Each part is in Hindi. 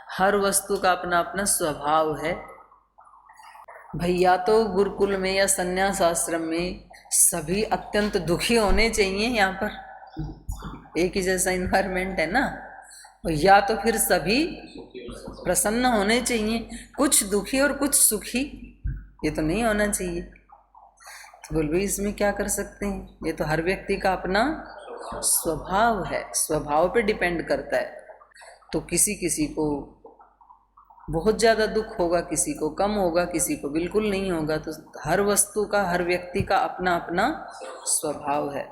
हर वस्तु का अपना अपना स्वभाव है। भैया तो गुरुकुल में या संन्यास आश्रम में सभी अत्यंत दुखी होने चाहिए, यहाँ पर एक ही जैसा इन्वायरमेंट है ना, या तो फिर सभी प्रसन्न होने चाहिए, कुछ दुखी और कुछ सुखी, ये तो नहीं होना चाहिए। तो बोल भाई इसमें क्या कर सकते हैं, ये तो हर व्यक्ति का अपना स्वभाव है, स्वभाव पे डिपेंड करता है। तो किसी किसी को बहुत ज़्यादा दुख होगा, किसी को कम होगा, किसी को बिल्कुल नहीं होगा। तो हर वस्तु का, हर व्यक्ति का अपना अपना स्वभाव है।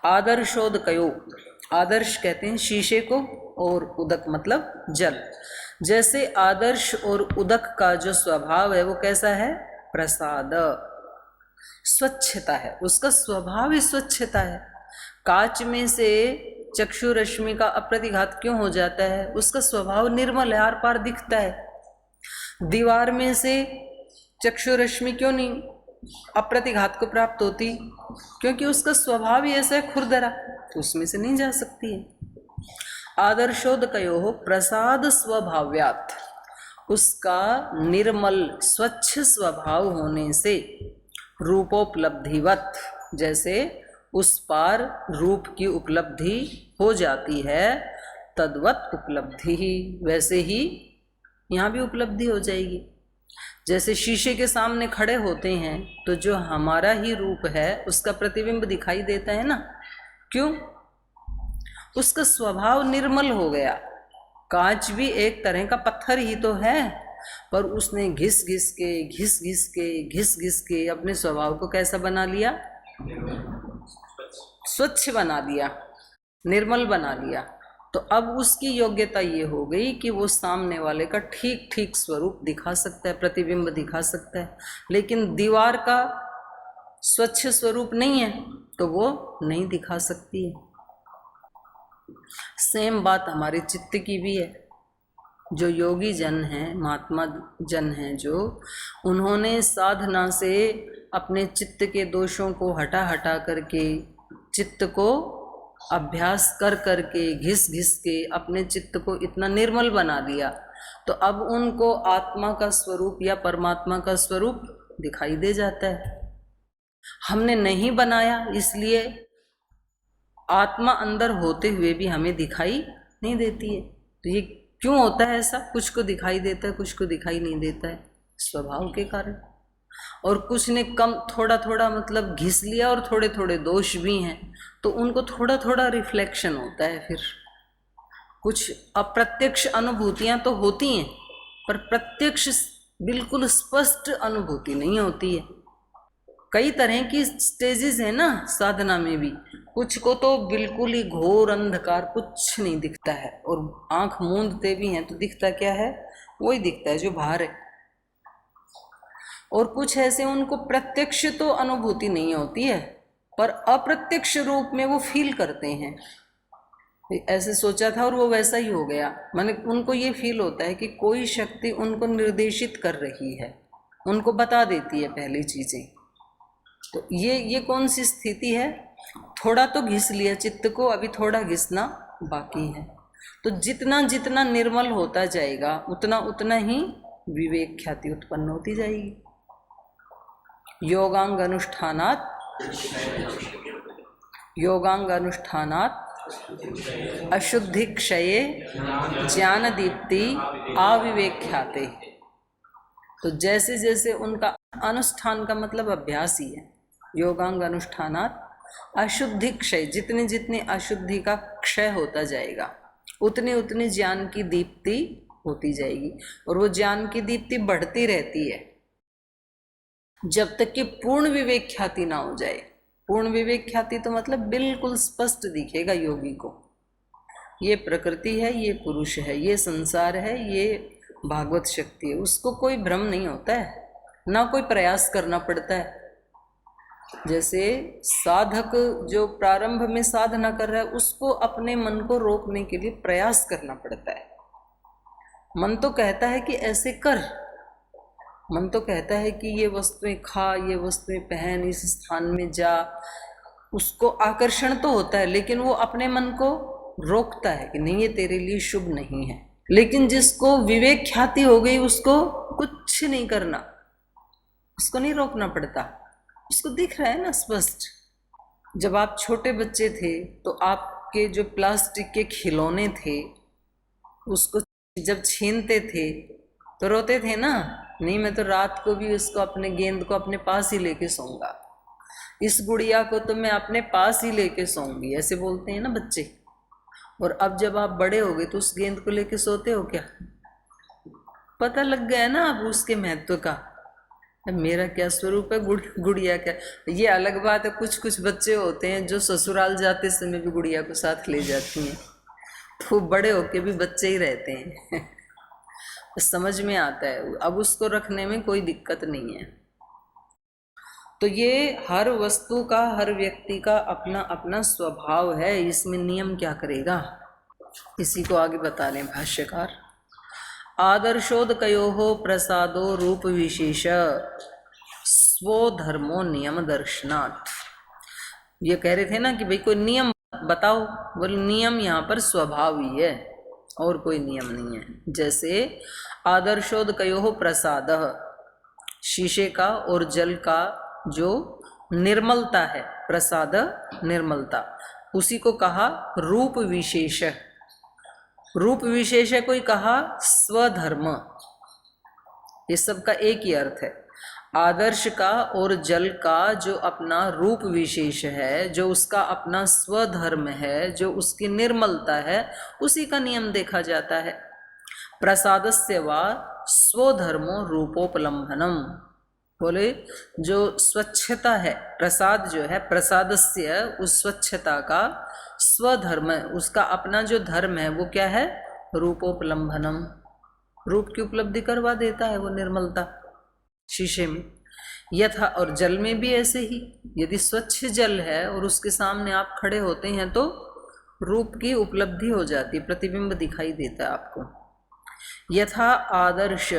आदर्शोदकयो, आदर्श कहते हैं शीशे को, और उदक मतलब जल। जैसे आदर्श और उदक का जो स्वभाव है वो कैसा है, प्रसाद, स्वच्छता है, उसका स्वभाव ही स्वच्छता है। कांच में से चक्षु रश्मि का अप्रतिघात क्यों हो जाता है, उसका स्वभाव निर्मल है, आर पार दिखता है। दीवार में से चक्षु रश्मि क्यों नहीं अप्रतिघात को प्राप्त होती, क्योंकि उसका स्वभाव ही ऐसा है खुरदरा, तो उसमें से नहीं जा सकती है। आदर्शोदकयो प्रसाद स्वभाव्यात्, उसका निर्मल स्वच्छ स्वभाव होने से रूपोपलब्धिवत, जैसे उस पार रूप की उपलब्धि हो जाती है, तद्वत उपलब्धि ही, वैसे ही यहाँ भी उपलब्धि हो जाएगी। जैसे शीशे के सामने खड़े होते हैं तो जो हमारा ही रूप है उसका प्रतिबिंब दिखाई देता है ना, क्यों, उसका स्वभाव निर्मल हो गया। कांच भी एक तरह का पत्थर ही तो है, पर उसने घिस घिस के अपने स्वभाव को कैसा बना लिया, स्वच्छ बना दिया, निर्मल बना लिया। तो अब उसकी योग्यता ये हो गई कि वो सामने वाले का ठीक ठीक स्वरूप दिखा सकता है, प्रतिबिंब दिखा सकता है। लेकिन दीवार का स्वच्छ स्वरूप नहीं है तो वो नहीं दिखा सकती है। सेम बात हमारे चित्त की भी है। जो योगी जन हैं, महात्मा जन हैं, जो उन्होंने साधना से अपने चित्त के दोषों को हटा हटा करके, चित्त को अभ्यास कर करके, घिस घिस के अपने चित्त को इतना निर्मल बना दिया, तो अब उनको आत्मा का स्वरूप या परमात्मा का स्वरूप दिखाई दे जाता है। हमने नहीं बनाया, इसलिए आत्मा अंदर होते हुए भी हमें दिखाई नहीं देती है। तो ये क्यों होता है ऐसा, कुछ को दिखाई देता है, कुछ को दिखाई नहीं देता है, स्वभाव के कारण। और कुछ ने कम थोड़ा थोड़ा मतलब घिस लिया, और थोड़े थोड़े दोष भी हैं तो उनको थोड़ा थोड़ा रिफ्लेक्शन होता है। फिर कुछ अप्रत्यक्ष अनुभूतियां तो होती हैं, पर प्रत्यक्ष बिल्कुल स्पष्ट अनुभूति नहीं होती है। कई तरह की स्टेजेस है ना साधना में भी। कुछ को तो बिल्कुल ही घोर अंधकार, कुछ नहीं दिखता है, और आंख मूंदते भी हैं तो दिखता क्या है, वही दिखता है जो बाहर है। और कुछ ऐसे उनको प्रत्यक्ष तो अनुभूति नहीं होती है, पर अप्रत्यक्ष रूप में वो फील करते हैं, ऐसे सोचा था और वो वैसा ही हो गया। माने उनको ये फील होता है कि कोई शक्ति उनको निर्देशित कर रही है, उनको बता देती है पहली चीजें। तो ये कौन सी स्थिति है, थोड़ा तो घिस लिया चित्त को, अभी थोड़ा घिसना बाकी है। तो जितना जितना निर्मल होता जाएगा उतना उतना ही विवेक ख्याति उत्पन्न होती जाएगी। योगांग अनुष्ठानात् अशुद्धि क्षये ज्ञान दीप्ति आविवेख्याते। तो जैसे जैसे उनका अनुष्ठान का मतलब अभ्यास ही है, योगांग अनुष्ठानात् अशुद्धि क्षय, जितने जितने अशुद्धि का क्षय होता जाएगा उतनी उतनी ज्ञान की दीप्ति होती जाएगी। और वो ज्ञान की दीप्ति बढ़ती रहती है जब तक कि पूर्ण विवेक ख्याति ना हो जाए। पूर्ण विवेक ख्याति तो मतलब बिल्कुल स्पष्ट दिखेगा योगी को, ये प्रकृति है, ये पुरुष है, ये संसार है, ये भागवत शक्ति है। उसको कोई भ्रम नहीं होता है, ना कोई प्रयास करना पड़ता है। जैसे साधक जो प्रारंभ में साधना कर रहा है उसको अपने मन को रोकने के लिए प्रयास करना पड़ता है। मन तो कहता है कि ऐसे कर, मन तो कहता है कि ये वस्तुएं खा, ये वस्तुएं पहन, इस स्थान में जा, उसको आकर्षण तो होता है, लेकिन वो अपने मन को रोकता है कि नहीं, ये तेरे लिए शुभ नहीं है, लेकिन जिसको विवेक ख्याति हो गई उसको कुछ नहीं करना, उसको नहीं रोकना पड़ता, उसको दिख रहा है ना स्पष्ट। जब आप छोटे बच्चे थे तो आपके जो प्लास्टिक के खिलौने थे उसको जब छीनते थे तो रोते थे ना, नहीं मैं तो रात को भी उसको, अपने गेंद को अपने पास ही लेके सोऊंगा, इस गुड़िया को तो मैं अपने पास ही लेके सोऊंगी, ऐसे बोलते हैं ना बच्चे। और अब जब आप बड़े हो गए तो उस गेंद को लेके सोते हो क्या? पता लग गया ना अब उसके महत्व का, मेरा क्या स्वरूप है, गुड़िया क्या। ये अलग बात है, कुछ कुछ बच्चे होते हैं जो ससुराल जाते समय भी गुड़िया को साथ ले जाती हैं, तो बड़े होके भी बच्चे ही रहते हैं तो समझ में आता है, अब उसको रखने में कोई दिक्कत नहीं है। तो ये हर वस्तु का, हर व्यक्ति का अपना अपना स्वभाव है, इसमें नियम क्या करेगा, इसी को आगे बता लें भाष्यकार। आदर्शोदकयोः प्रसादो रूप विशेष स्वधर्मो नियम दर्शनात्। ये कह रहे थे ना कि भाई कोई नियम बताओ, बोले नियम यहाँ पर स्वभाव ही है और कोई नियम नहीं है। जैसे आदर्शोदकयोः प्रसादः, शीशे का और जल का जो निर्मलता है, प्रसाद निर्मलता, उसी को कहा रूप विशेष। रूप विशेष कोई कहा स्वधर्म, ये सब का एक ही अर्थ है। आदर्श का और जल का जो अपना रूप विशेष है, जो उसका अपना स्वधर्म है, जो उसकी निर्मलता है, उसी का नियम देखा जाता है। प्रसादस्य वा स्वधर्मो रूपोपलम्भनम, बोले जो स्वच्छता है, प्रसाद जो है, प्रसादस्य उस स्वच्छता का स्वधर्म, उसका अपना जो धर्म है वो क्या है, रूपोपलम्भनम, रूप की उपलब्धि करवा देता है वो निर्मलता शीशे में। यथा, और जल में भी ऐसे ही, यदि स्वच्छ जल है और उसके सामने आप खड़े होते हैं तो रूप की उपलब्धि हो जाती है, प्रतिबिंब दिखाई देता है आपको। यथा आदर्श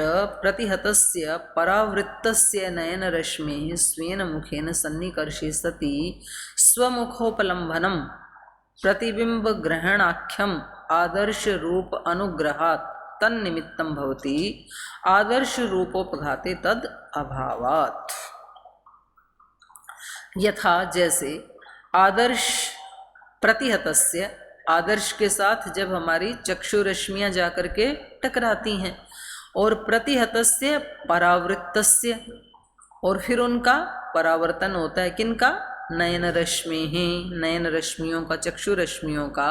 प्रतिहतस्य परावृत्तस्य नयन रश्मिः स्वेन मुखेन सन्निकर्षे सति स्वमुखोपलम्भनम प्रतिबिंब ग्रहणाख्यम आदर्श रूप अनुग्रहात् तन्निमित्तं भवति, आदर्श रूपोपघाते तद अभावात्। यथा, जैसे आदर्श प्रतिहतस्य, आदर्श के साथ जब हमारी चक्षु रश्मियां जाकर के टकराती हैं, और प्रतिहतस्य परावृत्तस्य, और फिर उनका परावर्तन होता है, किनका, नयन रश्मि ही, नयन रश्मियों का, चक्षु रश्मियों का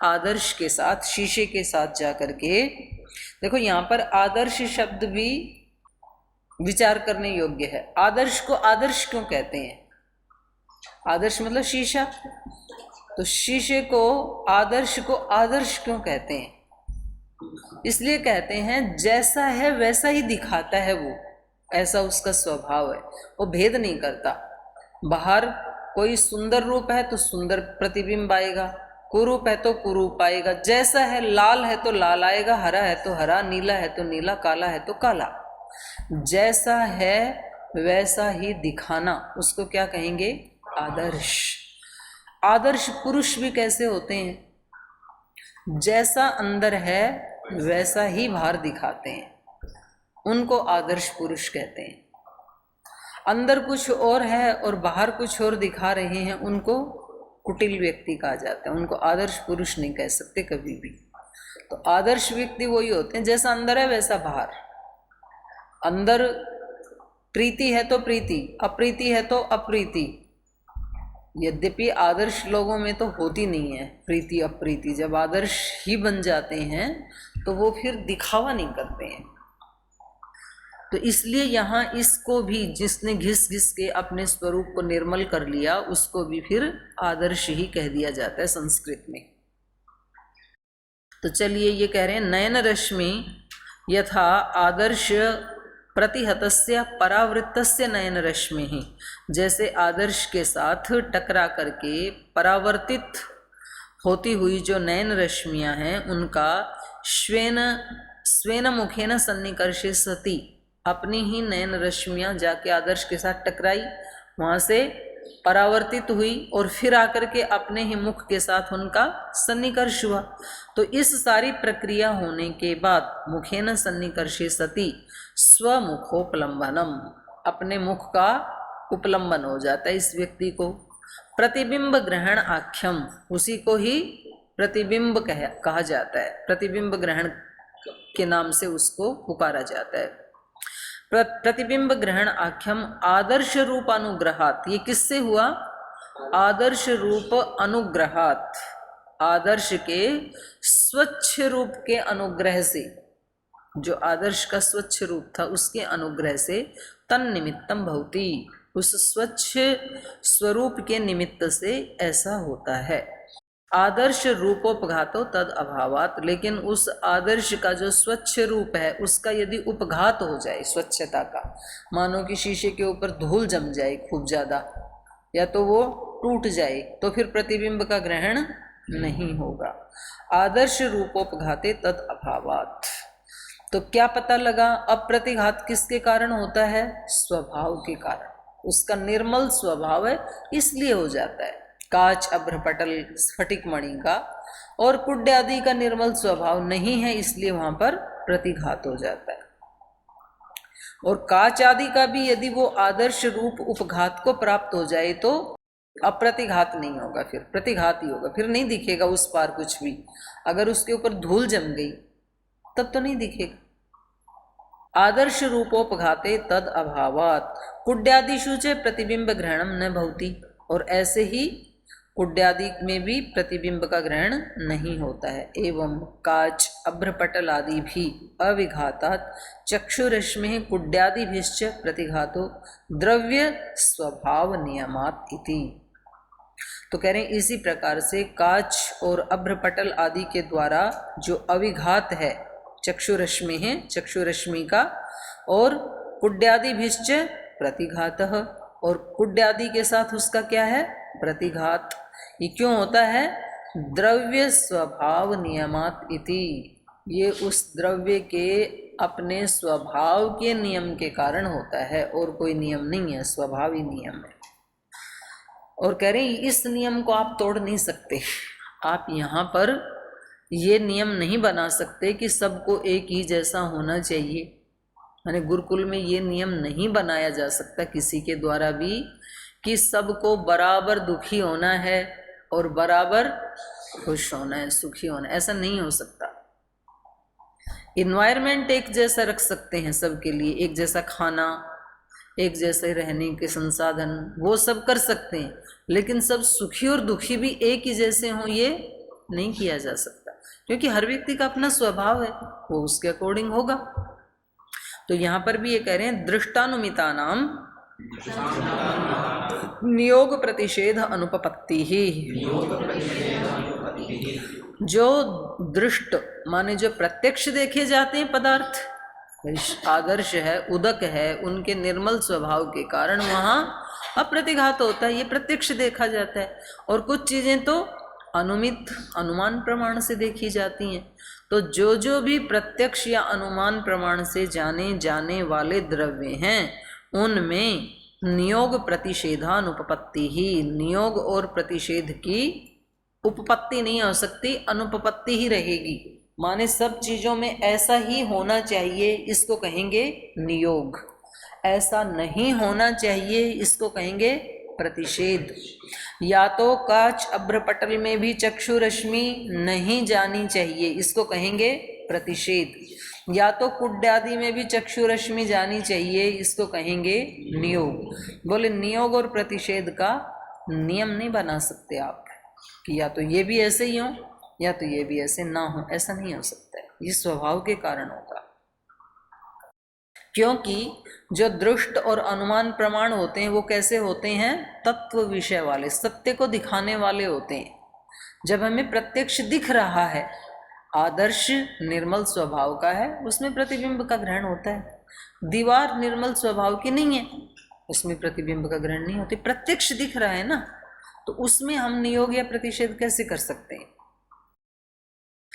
आदर्श के साथ, शीशे के साथ जाकर के। देखो यहाँ पर आदर्श शब्द भी विचार करने योग्य है। आदर्श को आदर्श क्यों कहते हैं? आदर्श मतलब शीशा, तो शीशे को आदर्श क्यों कहते हैं? इसलिए कहते हैं जैसा है वैसा ही दिखाता है वो, ऐसा उसका स्वभाव है, वो भेद नहीं करता। बाहर कोई सुंदर रूप है तो सुंदर प्रतिबिंब आएगा, कुरूप है तो कुरूप आएगा, जैसा है, लाल है तो लाल आएगा, हरा है तो हरा, नीला है तो नीला, काला है तो काला, जैसा है वैसा ही दिखाना, उसको क्या कहेंगे, आदर्श। आदर्श पुरुष भी कैसे होते हैं? जैसा अंदर है वैसा ही बाहर दिखाते हैं, उनको आदर्श पुरुष कहते हैं। अंदर कुछ और है और बाहर कुछ और दिखा रहे हैं, उनको कुटिल व्यक्ति कहा जाता है, उनको आदर्श पुरुष नहीं कह सकते कभी भी। तो आदर्श व्यक्ति वही होते हैं जैसा अंदर है वैसा बाहर। अंदर प्रीति है तो प्रीति, अप्रीति है तो अप्रीति। यद्यपि आदर्श लोगों में तो होती नहीं है प्रीति अप्रीति, जब आदर्श ही बन जाते हैं तो वो फिर दिखावा नहीं करते हैं। तो इसलिए यहाँ इसको भी, जिसने घिस घिस के अपने स्वरूप को निर्मल कर लिया, उसको भी फिर आदर्श ही कह दिया जाता है संस्कृत में। तो चलिए, ये कह रहे हैं नयन रश्मि यथा आदर्श प्रतिहतस्य परावृत्तस्य नयन रश्मि ही, जैसे आदर्श के साथ टकरा करके परावर्तित होती हुई जो नयन रश्मियां हैं, उनका स्वेन मुखेन सन्निकर्षे सति, अपनी ही नयन रश्मियां जाके आदर्श के साथ टकराई, वहाँ से परावर्तित हुई और फिर आकर के अपने ही मुख के साथ उनका सन्निकर्ष हुआ। तो इस सारी प्रक्रिया होने के बाद मुखेन सन्निकर्षे सति स्वमुखोपलंबनम, अपने मुख का उपलंबन हो जाता है इस व्यक्ति को। प्रतिबिंब ग्रहण आख्यम, उसी को ही प्रतिबिंब कहा जाता है, प्रतिबिंब ग्रहण के नाम से उसको पुकारा जाता है। प्रतिबिंब ग्रहण आख्यम आदर्श रूप अनुग्रहात, ये किससे हुआ? आदर्श रूप अनुग्रहात, आदर्श के स्वच्छ रूप के अनुग्रह से, जो आदर्श का स्वच्छ रूप था उसके अनुग्रह से तन निमित्तम भवति, उस स्वच्छ स्वरूप के निमित्त से ऐसा होता है। आदर्श रूपोपघातो तद अभावात, लेकिन उस आदर्श का जो स्वच्छ रूप है उसका यदि उपघात हो जाए, स्वच्छता का, मानो कि शीशे के ऊपर धूल जम जाए खूब ज्यादा, या तो वो टूट जाए, तो फिर प्रतिबिंब का ग्रहण नहीं होगा। आदर्श रूपोपघाते तद अभावात, तो क्या पता लगा? अप्रतिघात किसके कारण होता है? स्वभाव के कारण, उसका निर्मल स्वभाव है इसलिए हो जाता है। काच, अभ्रपटल, स्फटिक मणि का और कुड्य आदि का निर्मल स्वभाव नहीं है, इसलिए वहां पर प्रतिघात हो जाता है। और काच आदि का भी यदि वो आदर्श रूप उपघात को प्राप्त हो जाए तो अप्रतिघात नहीं होगा, फिर प्रतिघात ही होगा, फिर नहीं दिखेगा उस पार कुछ भी। अगर उसके ऊपर धूल जम गई तब तो नहीं दिखेगा। आदर्श रूपोपघाते तद अभावात कुड्यादिषु च प्रतिबिंब ग्रहणम न भवति, और ऐसे ही कुड्यादि में भी प्रतिबिंब का ग्रहण नहीं होता है। एवं काच, अभ्रपटल आदि भी अविघातात् चक्षुरश्मि कुड्यादिभिश्च प्रतिघातो द्रव्य स्वभाव नियमात् इति। तो कह रहे हैं इसी प्रकार से काच और अभ्रपटल आदि के द्वारा जो अविघात है चक्षुरश्मि है, चक्षुरश्मि का, और कुड्यादिभिश्च प्रतिघातः, और कुड्यादि के साथ उसका क्या है? प्रतिघात। ये क्यों होता है? द्रव्य स्वभाव नियमात इति, ये उस द्रव्य के अपने स्वभाव के नियम के कारण होता है, और कोई नियम नहीं है, स्वभाव ही नियम है। और कह रहे हैं इस नियम को आप तोड़ नहीं सकते। आप यहाँ पर ये नियम नहीं बना सकते कि सबको एक ही जैसा होना चाहिए, यानी गुरुकुल में ये नियम नहीं बनाया जा सकता किसी के द्वारा भी कि सबको बराबर दुखी होना है और बराबर खुश होना है, सुखी होना है, ऐसा नहीं हो सकता। इन्वायरमेंट एक जैसा रख सकते हैं सबके लिए, एक जैसा खाना, एक जैसे रहने के संसाधन, वो सब कर सकते हैं, लेकिन सब सुखी और दुखी भी एक ही जैसे हों ये नहीं किया जा सकता, क्योंकि हर व्यक्ति का अपना स्वभाव है, वो उसके अकॉर्डिंग होगा। तो यहाँ पर भी ये कह रहे हैं दृष्टानुमिता नाम नियोग प्रतिषेध अनुपपत्ति ही, जो दृष्ट माने जो प्रत्यक्ष देखे जाते हैं पदार्थ, आदर्श है, उदक है, उनके निर्मल स्वभाव के कारण वहाँ अप्रतिघात होता है, ये प्रत्यक्ष देखा जाता है। और कुछ चीजें तो अनुमित, अनुमान प्रमाण से देखी जाती हैं। तो जो जो भी प्रत्यक्ष या अनुमान प्रमाण से जाने जाने वाले द्रव्य हैं उनमें नियोग प्रतिषेधानुपपत्ति ही, नियोग और प्रतिषेध की उपपत्ति नहीं हो सकती, अनुपपत्ति ही रहेगी। माने सब चीजों में ऐसा ही होना चाहिए, इसको कहेंगे नियोग, ऐसा नहीं होना चाहिए, इसको कहेंगे प्रतिषेध। या तो काच अभ्रपटल में भी चक्षु रश्मि नहीं जानी चाहिए, इसको कहेंगे प्रतिषेध। या तो कुड्यादि में भी चक्षु रश्मि जानी चाहिए, इसको कहेंगे नियोग। बोले नियोग और प्रतिषेध का नियम नहीं बना सकते आप कि या तो ये भी ऐसे ही हो या तो ये भी ऐसे ना हो, ऐसा नहीं हो सकता है, ये स्वभाव के कारण होगा। क्योंकि जो दृष्ट और अनुमान प्रमाण होते हैं वो कैसे होते हैं? तत्व विषय वाले, सत्य को दिखाने वाले होते हैं। जब हमें प्रत्यक्ष दिख रहा है, आदर्श निर्मल स्वभाव का है, उसमें प्रतिबिंब का ग्रहण होता है। दीवार निर्मल स्वभाव की नहीं है, उसमें प्रतिबिंब का ग्रहण नहीं होती। प्रत्यक्ष दिख रहा है ना, तो उसमें हम नियोग या प्रतिषेध कैसे कर सकते हैं?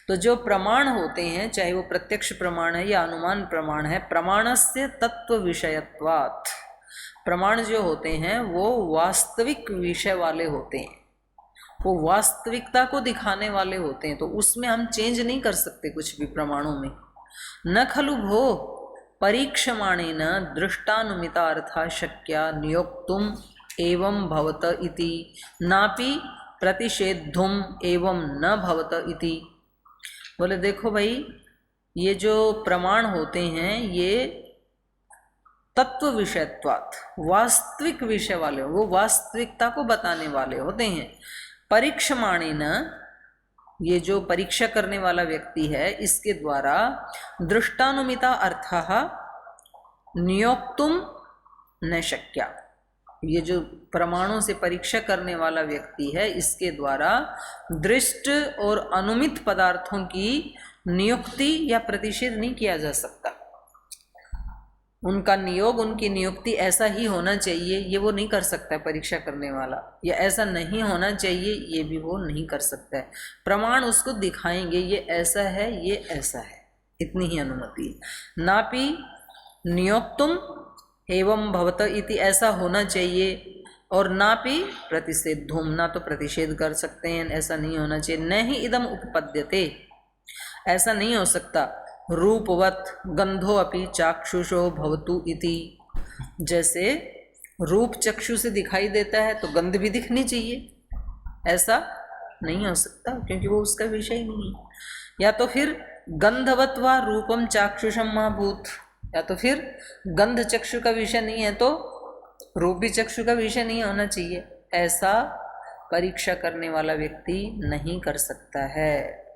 तो जो प्रमाण होते हैं, चाहे वो प्रत्यक्ष प्रमाण है या अनुमान प्रमाण है, प्रमाणस्य तत्व विषयत्वात्, प्रमाण जो होते हैं वो वास्तविक विषय वाले होते हैं, वो वास्तविकता को दिखाने वाले होते हैं, तो उसमें हम चेंज नहीं कर सकते कुछ भी प्रमाणों में। न खलु भो परीक्षमाणेन दृष्टानुमिता अर्था शक्या नियोक्तुम एवं भवत इति नापि प्रतिषेधुम एवं न भवत इति। बोले देखो भाई, ये जो प्रमाण होते हैं ये तत्व विषयत्वात् वास्तविक विषय वाले, वो वास्तविकता को बताने वाले होते हैं। परीक्षमाणेन, ये जो परीक्षा करने वाला व्यक्ति है, इसके द्वारा दृष्टानुमिता अर्थः नियोक्तुम न शक्या, ये जो प्रमाणों से परीक्षा करने वाला व्यक्ति है, इसके द्वारा दृष्ट और अनुमित पदार्थों की नियुक्ति या प्रतिषेध नहीं किया जा सकता। उनका नियोग, उनकी नियुक्ति ऐसा ही होना चाहिए, ये वो नहीं कर सकता है परीक्षा करने वाला, या ऐसा नहीं होना चाहिए, ये भी वो नहीं कर सकता है। प्रमाण उसको दिखाएंगे ये ऐसा है, ये ऐसा है, इतनी ही अनुमति है। नापि नियोक्तुम एवं भवत इति, ऐसा होना चाहिए, और नापि प्रतिषेधुम, ना तो प्रतिषेध कर सकते हैं, ऐसा नहीं होना चाहिए। न ही इदम उपपद्यते, ऐसा नहीं हो सकता। रूपवत गंधो अपि चाक्षुषो भवतु इति, जैसे रूप चक्षु से दिखाई देता है तो गंध भी दिखनी चाहिए, ऐसा नहीं हो सकता क्योंकि वो उसका विषय ही नहीं है। या तो फिर गंधवत व रूपम चाक्षुषम महाभूत, या तो फिर गंध चक्षु का विषय नहीं है तो रूप भी चक्षु का विषय नहीं होना चाहिए। ऐसा परीक्षा करने वाला व्यक्ति नहीं कर सकता है।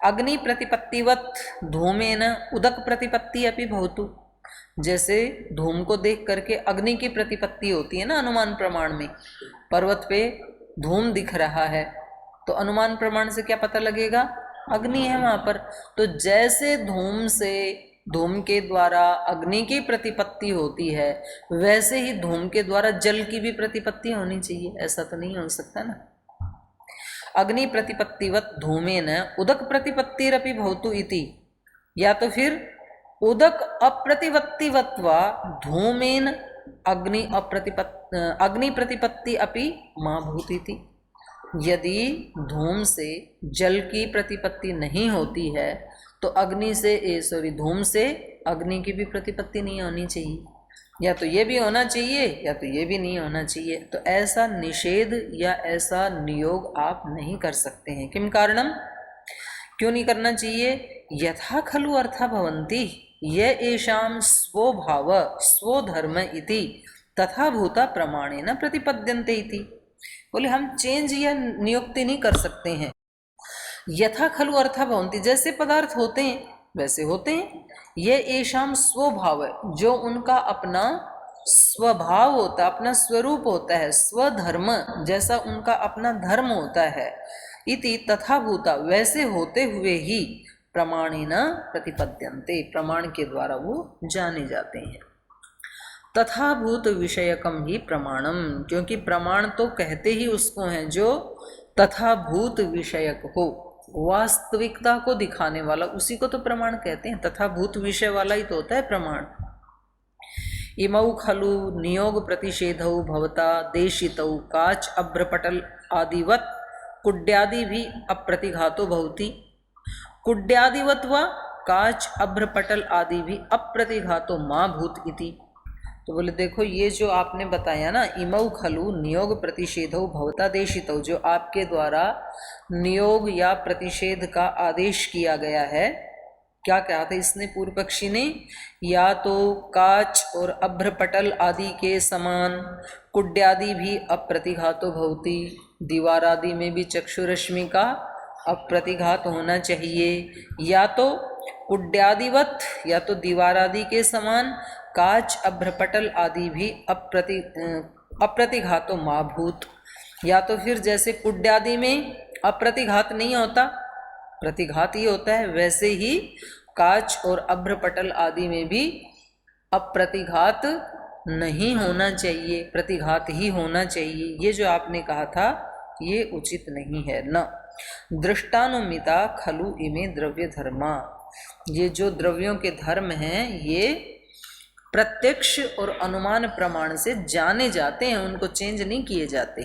अग्नि प्रतिपत्तिवत धूमेन उदक प्रतिपत्ति अपि भवतु, जैसे धूम को देख करके अग्नि की प्रतिपत्ति होती है ना अनुमान प्रमाण में। पर्वत पे धूम दिख रहा है तो अनुमान प्रमाण से क्या पता लगेगा, अग्नि है वहां पर। तो जैसे धूम के द्वारा अग्नि की प्रतिपत्ति होती है, वैसे ही धूम के द्वारा जल की भी प्रतिपत्ति होनी चाहिए, ऐसा तो नहीं हो सकता ना। अग्नि प्रतिपत्तिवत धूमेन उदक प्रतिपत्तिरपि भवतु इति, या तो फिर उदक अप्रतिपत्तिवत्वा धूमेन अग्नि प्रतिपत्ति अपि मा भूतिति। यदि धूम से जल की प्रतिपत्ति नहीं होती है तो धूम से अग्नि की भी प्रतिपत्ति नहीं होनी चाहिए, या तो ये भी होना चाहिए या तो ये भी नहीं होना चाहिए। तो ऐसा निषेध या ऐसा नियोग आप नहीं कर सकते हैं। किम कारणम, क्यों नहीं करना चाहिए? यथा खलु अर्था भवन्ति ये एषाम स्वभाव स्वधर्म इति तथा भूता प्रमाणेन प्रतिपद्यन्ते इति। बोले हम चेंज या नियुक्ति नहीं कर सकते हैं। यथा खलु अर्था भवन्ति, जैसे पदार्थ होते हैं वैसे होते हैं। ये एषाम स्वभाव है, जो उनका अपना स्वभाव होता है, अपना स्वरूप होता है, स्वधर्म जैसा उनका अपना धर्म होता है। इति तथा भूता, वैसे होते हुए ही प्रमाणेन प्रतिपद्यन्ते, प्रमाण के द्वारा वो जाने जाते हैं। तथा भूत विषयकम ही प्रमाणम, क्योंकि प्रमाण तो कहते ही उसको हैं जो तथा भूत विषयक हो, वास्तविकता को दिखाने वाला, उसी को तो प्रमाण कहते हैं। तथा भूत विषय वाला ही तो होता है प्रमाण। इमौ खलु नियोग प्रतिषेधौ भवता देशितौ काच अभ्रपटल आदिवत कुड्यादि भी अप्रतिघातो भवति। कुड्यादिवत व काच अभ्रपटल आदि भी अप्रतिघातो मा भूत इति। तो बोले देखो ये जो आपने बताया ना, इमौ खलु नियोग प्रतिषेधौ भवता देशितौ, जो आपके द्वारा नियोग या प्रतिषेध का आदेश किया गया है, क्या कहा था इसने पूर्व पक्षी ने? या तो काच और अभ्रपटल आदि के समान, कुड्यादि भी अप्रतिघातो भवति, दीवार आदि में भी चक्षुरश्मि का अप्रतिघात होना चाहिए। या तो कुड्यादिवत, या तो दीवार आदि के समान, काच अभ्रपटल आदि भी अप्रतिघातो मा भूत। या तो फिर जैसे कुड्यादि में अप्रतिघात नहीं होता, प्रतिघात ही होता है, वैसे ही काच और अभ्रपटल आदि में भी अप्रतिघात नहीं होना चाहिए, प्रतिघात ही होना चाहिए। ये जो आपने कहा था ये उचित नहीं है। न दृष्टानुमिता खलु इमे द्रव्य धर्मा, ये जो द्रव्यों के धर्म हैं ये प्रत्यक्ष और अनुमान प्रमाण से जाने जाते हैं, उनको चेंज नहीं किए जाते।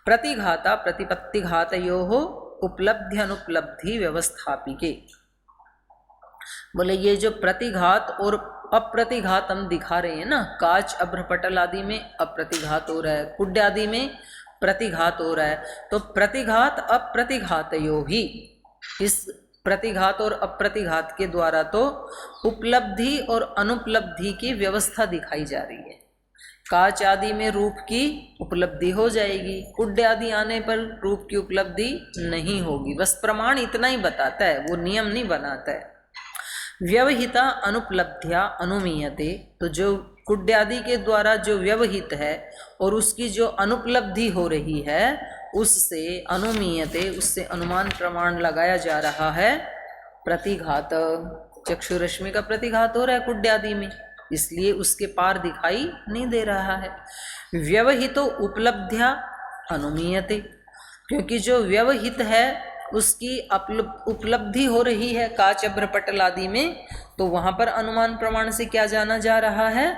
प्रतिघाता प्रतिपत्तिघातयोः उपलब्धि अनुपलब्धि व्यवस्थापिके। बोले ये जो प्रतिघात और अप्रतिघात हम दिखा रहे हैं ना, काच अभ्रपटल आदि में अप्रतिघात हो रहा है, कुड्ड आदि में प्रतिघात हो रहा है, तो प्रतिघात अप्रतिघातयो ही, इस प्रतिघात और अप्रतिघात के द्वारा तो उपलब्धि और अनुपलब्धि की व्यवस्था दिखाई जा रही है। काच आदि में रूप की उपलब्धि हो जाएगी, कुड्ड आदि आने पर रूप की उपलब्धि नहीं होगी। बस प्रमाण इतना ही बताता है, वो नियम नहीं बनाता है। व्यवहिता अनुपलब्धिया अनुमीयते, तो जो कुड्ड आदि के द्वारा जो व्यवहित है और उसकी जो अनुपलब्धि हो रही है, उससे अनुमीयते, उससे अनुमान प्रमाण लगाया जा रहा है। प्रतिघात, चक्षुरश्मि का प्रतिघात हो रहा है कुड्ड आदि में, इसलिए उसके पार दिखाई नहीं दे रहा है। व्यवहितो उपलब्धिया अनुमीयते, क्योंकि जो व्यवहित है उसकी उपलब्धि हो रही है काच अभ्रपटल आदि में, तो वहां पर अनुमान प्रमाण से क्या जाना जा रहा है,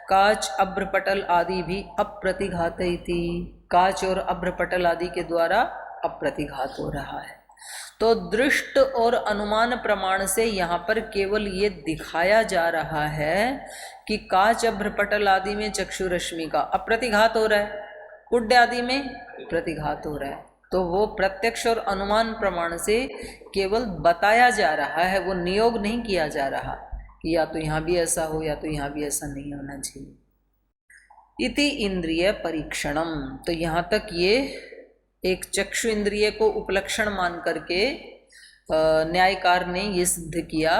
काच अभ्रपटल आदि भी अप्रतिघातयति, काच और अभ्रपटल आदि के द्वारा अप्रतिघात हो रहा है। तो दृष्ट और अनुमान प्रमाण से यहाँ पर केवल ये दिखाया जा रहा है कि काच अभ्रपटल आदि में चक्षुरश्मि का अप्रतिघात हो रहा है, कुड्ड आदि में प्रतिघात हो रहा है, तो वो प्रत्यक्ष और अनुमान प्रमाण से केवल बताया जा रहा है, वो नियोग नहीं किया जा रहा कि या तो यहाँ भी ऐसा हो या तो यहाँ भी ऐसा नहीं होना चाहिए। इति इंद्रिय परीक्षणम, तो यहाँ तक ये एक चक्षु इंद्रिय को उपलक्षण मान करके न्यायकार ने ये सिद्ध किया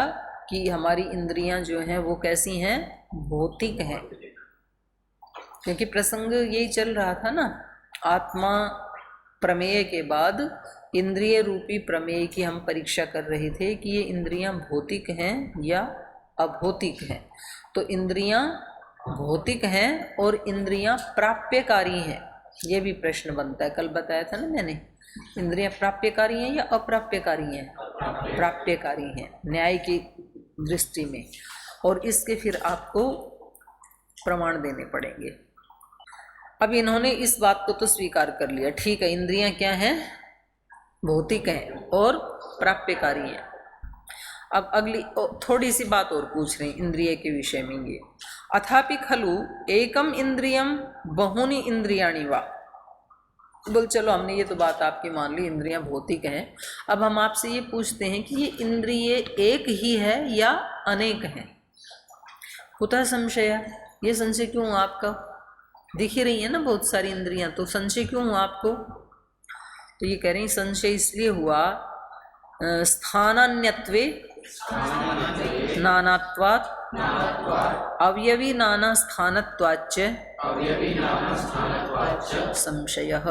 कि हमारी इंद्रियां जो हैं वो कैसी हैं, भौतिक हैं। क्योंकि प्रसंग यही चल रहा था ना, आत्मा प्रमेय के बाद इंद्रिय रूपी प्रमेय की हम परीक्षा कर रहे थे कि ये इंद्रियां भौतिक हैं या अभौतिक हैं। तो इंद्रियां भौतिक हैं और इंद्रियां प्राप्यकारी हैं, ये भी प्रश्न बनता है। कल बताया था ना मैंने, इंद्रियां प्राप्यकारी हैं या अप्राप्यकारी हैं, प्राप्यकारी हैं न्याय की दृष्टि में, और इसके फिर आपको प्रमाण देने पड़ेंगे। अब इन्होंने इस बात को तो स्वीकार कर लिया, ठीक है इंद्रियां क्या हैं, भौतिक हैं और प्राप्यकारी हैं। अब अगली थोड़ी सी बात और पूछ रहे हैं इंद्रिय के विषय में ये, अथापि खलु एकम इंद्रियम बहुनी इंद्रियाणि वा। बोल चलो हमने ये तो बात आपकी मान ली, इंद्रियां भौतिक हैं। अब हम आपसे ये पूछते हैं कि ये इंद्रिय एक ही है या अनेक हैं। कुतः संशय, ये संशय क्यों आपका, दिख ही रही है ना बहुत सारी इंद्रियां, तो संशय क्यों हुआ आपको। तो ये कह रहे हैं संशय इसलिए हुआ स्थानान्यत्वे नानात्वात् अवयवी नाना स्थानत्वाच्च संशयः।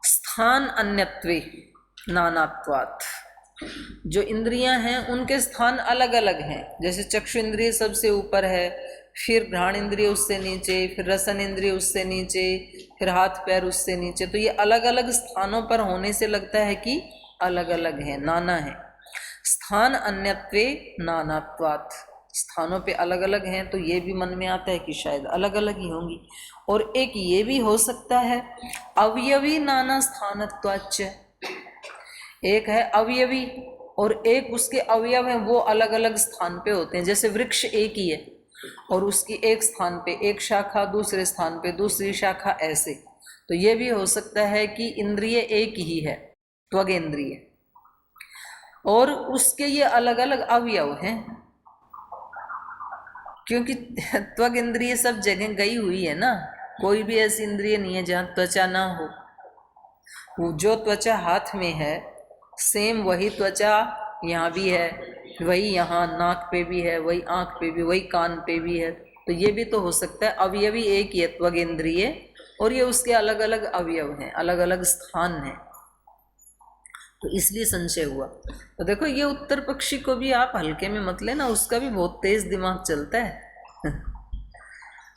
स्थान अन्यत्वे नानात्वात्, जो इंद्रियां हैं उनके स्थान अलग अलग हैं। जैसे चक्षु इंद्रिय सबसे ऊपर है, फिर घ्राण इंद्रिय उससे नीचे, फिर रसन इंद्रिय उससे नीचे, फिर हाथ पैर उससे नीचे। तो ये अलग अलग स्थानों पर होने से लगता है कि अलग अलग है, नाना है। स्थान अन्यत्वे नानात्वात्, स्थानों पे अलग अलग हैं तो ये भी मन में आता है कि शायद अलग अलग ही होंगी। और एक ये भी हो सकता है अवयवी नाना स्थानत्वाच्च, एक है अवयवी और एक उसके अवयव हैं वो अलग अलग स्थान पे होते हैं। जैसे वृक्ष एक ही है और उसकी एक स्थान पे एक शाखा, दूसरे स्थान पे दूसरी शाखा, ऐसे। तो ये भी हो सकता है कि इंद्रिय एक ही है, त्वगेंद्रिय, और उसके ये अलग अलग अवयव हैं, क्योंकि त्वग इंद्रिय सब जगह गई हुई है ना। कोई भी ऐसी इंद्रिय नहीं है जहाँ त्वचा ना हो। वो जो त्वचा हाथ में है सेम वही त्वचा यहाँ भी है, वही यहाँ नाक पे भी है, वही आँख पे भी, वही कान पे भी है। तो ये भी तो हो सकता है अवयवी एक ही है त्वग इंद्रिय, और ये उसके अलग अलग अवयव हैं, अलग अलग स्थान हैं, तो इसलिए संशय हुआ। तो देखो ये उत्तर पक्षी को भी आप हल्के में मत लेना, उसका भी बहुत तेज दिमाग चलता है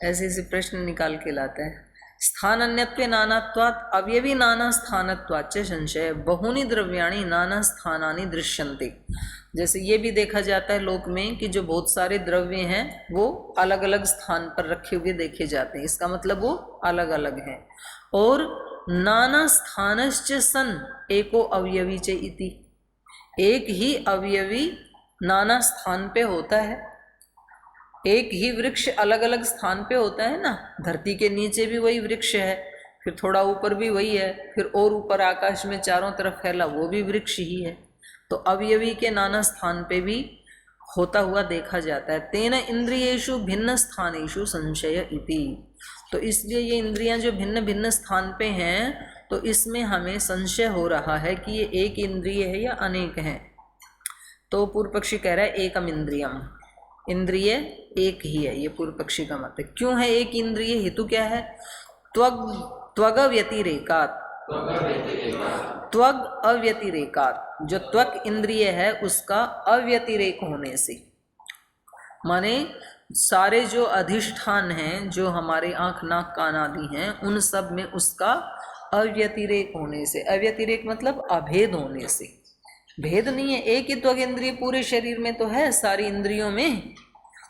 ऐसे ऐसे प्रश्न निकाल के लाता है। स्थान अन्यत्वे नानात्वात् अवयवी नाना स्थानत्वाच्च संशय बहुनी द्रव्याणि नाना स्थानानि दृश्यन्ते। जैसे ये भी देखा जाता है लोक में कि जो बहुत सारे द्रव्य हैं वो अलग अलग स्थान पर रखे हुए देखे जाते हैं, इसका मतलब वो अलग अलग हैं। और नाना स्थानश्च सन एको अवयवी च इति, एक ही अवयवी नाना स्थान पे होता है। एक ही वृक्ष अलग अलग स्थान पे होता है ना, धरती के नीचे भी वही वृक्ष है, फिर थोड़ा ऊपर भी वही है, फिर और ऊपर आकाश में चारों तरफ फैला वो भी वृक्ष ही है। तो अवयवी के नाना स्थान पे भी होता हुआ देखा जाता है। तेन इंद्रियेषु भिन्न स्थानेषु संशय इति, तो इसलिए ये इंद्रियां जो भिन्न भिन्न स्थान पे हैं, तो इसमें हमें संशय हो रहा है कि ये एक इंद्रिय है या अनेक हैं। तो पूर्व पक्षी कह रहा है एकम इंद्रियम, इंद्रिय एक ही है, ये पूर्व पक्षी का मत है। क्यों है एक इंद्रिय, हेतु क्या है? त्वग व्यतिरेकात, त्वग अव्यतिरेकात, जो त्वक इंद्रिय है उसका अव्यतिरेक होने से, माने सारे जो अधिष्ठान हैं, जो हमारे आँख नाक कान आदि हैं, उन सब में उसका अव्यतिरेक होने से, अव्यतिरेक मतलब अभेद होने से, भेद नहीं है, एक ही त्वग इंद्रिय पूरे शरीर में तो है, सारी इंद्रियों में,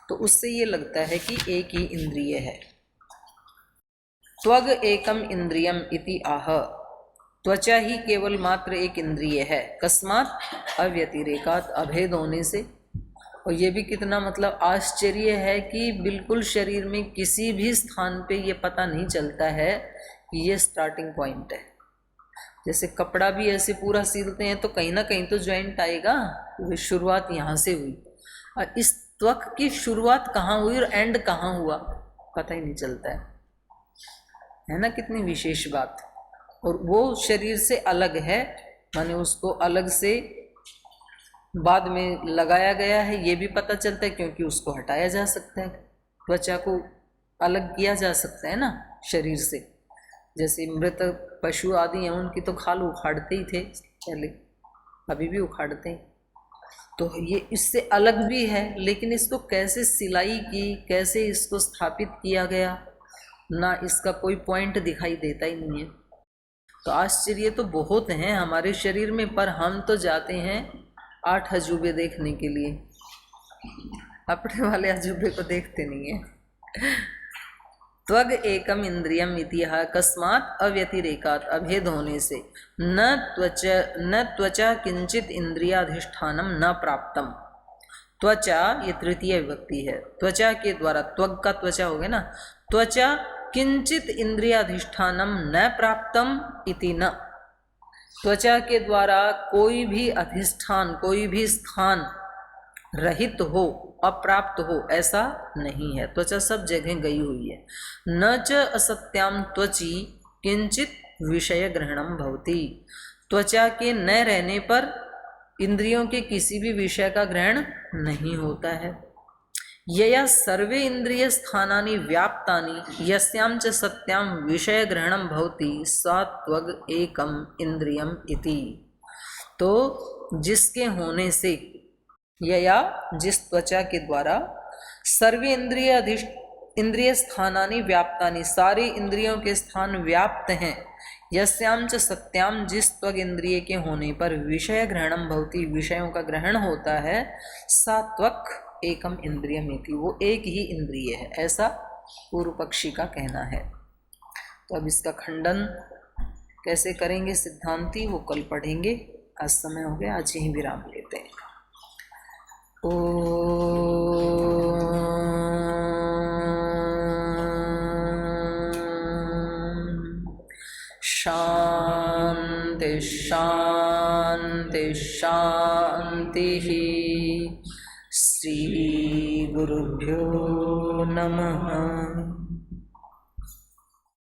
तो उससे ये लगता है कि एक ही इंद्रिय है। त्वग एकम इंद्रियम इति आह, त्वचा ही केवल मात्र एक इंद्रिय है, कस्मात अव्यतिरेकात, अभेद होने से। और ये भी कितना मतलब आश्चर्य है कि बिल्कुल शरीर में किसी भी स्थान पे ये पता नहीं चलता है कि ये स्टार्टिंग पॉइंट है। जैसे कपड़ा भी ऐसे पूरा सिलते हैं तो कहीं ना कहीं तो जॉइंट आएगा, तो शुरुआत यहाँ से हुई, और इस त्वक की शुरुआत कहाँ हुई और एंड कहाँ हुआ पता ही नहीं चलता है ना, कितनी विशेष बात। और वो शरीर से अलग है, माने उसको अलग से बाद में लगाया गया है, ये भी पता चलता है, क्योंकि उसको हटाया जा सकता है, त्वचा को अलग किया जा सकता है ना शरीर से। जैसे मृत पशु आदि हैं, उनकी तो खाल उखाड़ते ही थे पहले, अभी भी उखाड़ते हैं, तो ये इससे अलग भी है। लेकिन इसको कैसे सिलाई की, कैसे इसको स्थापित किया गया ना, इसका कोई पॉइंट दिखाई देता ही नहीं है। तो आश्चर्य तो बहुत हैं हमारे शरीर में, पर हम तो जाते हैं 8 अजूबे देखने के लिए, अपने वाले अजूबे को देखते नहीं है। त्वग एकम इंद्रियम इतिहा, कस्मात अव्यतिरेकात, अभेद होने से, न त्वचा किंचित इंद्रियाधिष्ठानम न प्राप्तम। त्वचा ये तृतीय विभक्ति है, त्वचा के द्वारा, त्वग का त्वचा हो गया ना, त्वचा किंचित इंद्रियाधिष्ठानम न प्राप्तम इति न, त्वचा के द्वारा कोई भी अधिष्ठान, कोई भी स्थान रहित हो, अप्राप्त हो, ऐसा नहीं है। त्वचा सब जगह गई हुई है। न च असत्याम त्वची किंचित विषय ग्रहणम भवति, त्वचा के न रहने पर इंद्रियों के किसी भी विषय का ग्रहण नहीं होता है। यया सर्वे इंद्रिय स्थानानि व्याप्तानि यस्याम च सत्याम विषय ग्रहणम भवति सा त्वग एकम इंद्रियम इति, तो जिसके होने से, यया जिस त्वचा के द्वारा, सर्वे इंद्रिय स्थानानि व्याप्तानि, सारे इंद्रियों के स्थान व्याप्त हैं, यस्याम च सत्याम जिस त्वग इंद्रिय के होने पर विषय ग्रहणम भवति, विषयों का ग्रहण होता है, सा त्वक एकम इंद्रियमिति, वो एक ही इंद्रिय है, ऐसा पूर्व पक्षी का कहना है। तो अब इसका खंडन कैसे करेंगे सिद्धांती, वो कल पढ़ेंगे। आज समय हो गया, आज यहीं विराम लेते हैं। शांति शांति शांति। श्री गुरुभ्यो नमः।